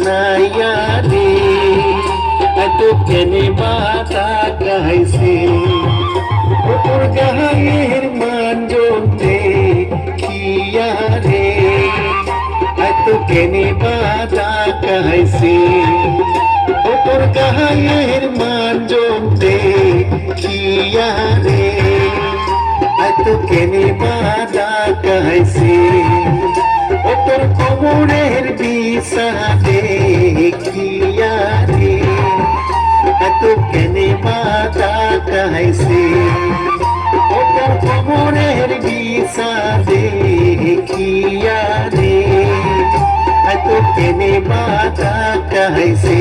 কানাইয়া রে এত কেনে বাতা গাইছে ওপর গায়ের মানজন দেখিয়া রে এত কেনে বাতা গাইছে ওপর গায়ের মানজন দেখিয়া রে এত কেনে বাতা গাইছে ওপর কোমরের বিষাদে দেখিয়া রে এত কেনে বাতা গাইছে ওপর কোমরের বিষাদে দেখিয়া রে এত কেনে বাতা গাইছে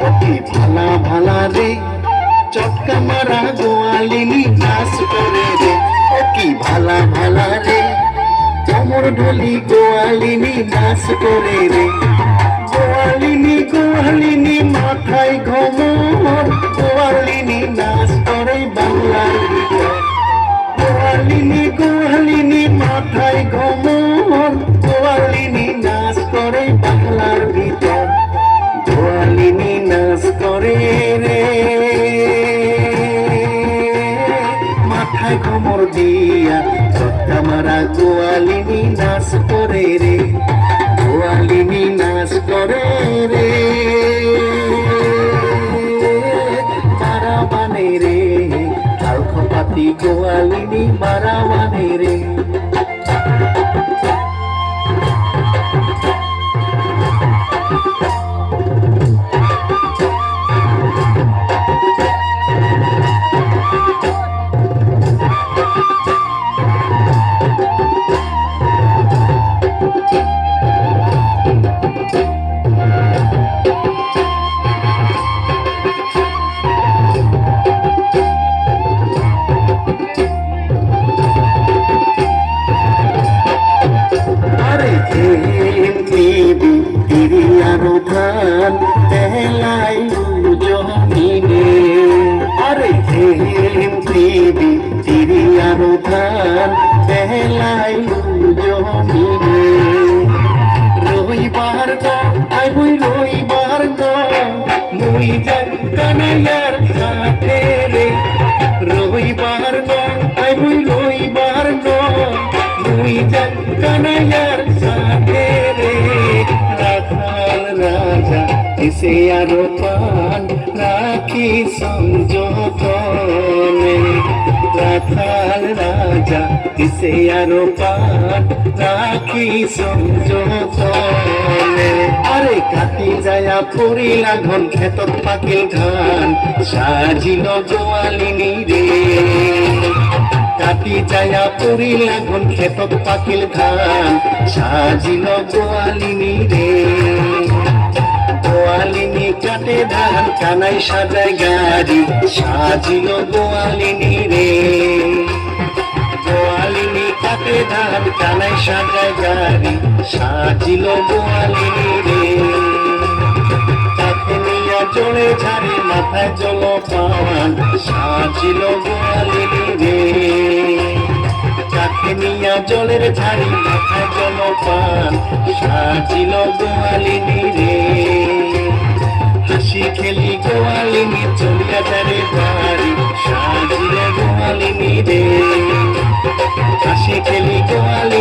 অতি ভালা ভালা রে চটকা মারা গোয়ালিনী নাচ করে রে ও কি ভালা ভালা রে কোমর ঢলি গোয়ালিনী নাচ করে রে গোয়ালিনী গোয়ালিনী মাথায় ঘমর গোয়ালিনী নাচ করে বাংলার ভিতর গোয়ালিনী গোয়ালিনী মাথায় ঘমর গোয়ালিনী নাচ করে বাংলার ভিতর গোয়ালিনী নাচ করে রে মাথায় ঘমর দিয়া চটকা মারা গোয়ালিনী নাচ করে রে গোয়ালিনী নাচ করে রে মারা বানে রে আলখপাতি গোয়ালিনী মারা বানে রে ধান তেলাই জমিনে আরে হেম দেবী তিরিয়ার ধান তেলাই জমিনে রবিবার আই বই রবিবার মুই যাই কানাইয়ার সাথে রে রবিবার আই বই রবিবার মুই যাই কানাইয়ার সাথে রে রাজা এসে আরো পান রাখি সংযতনে রাখাল রাজা এসে আরো পান রাখি সংযতনে আরে কাটি যায়া পড়িলা ঘন ক্ষেতত পাকিল ধান সাজিল গোয়ালিনী রে কাটি যায়া পড়িলা ঘন ক্ষেতত পাকিল ধান সাজিল গোয়ালিনী রে গোয়ালিনী কাটে ধান কানাই সাজায় গাড়ি সাজিল গোয়ালিনী রে গোয়ালিনী কাটে ধান কানাই সাজায় গাড়ি সাজিল গোয়ালিনী রে তাকে নিয়া জলে ঝাড়ি মাথায় জল পাওয়ান সাজিল গোয়ালিনী রে তাকে নিয়া জলের ঝাড়ি মাথায় জল পান সাজিল গোয়ালিনী রে হাসি খেলি গোয়ালিনী চলিয়া যারে বাড়ি সাজিলে গোয়ালিনী রে হাসি খেলি গোয়ালিনী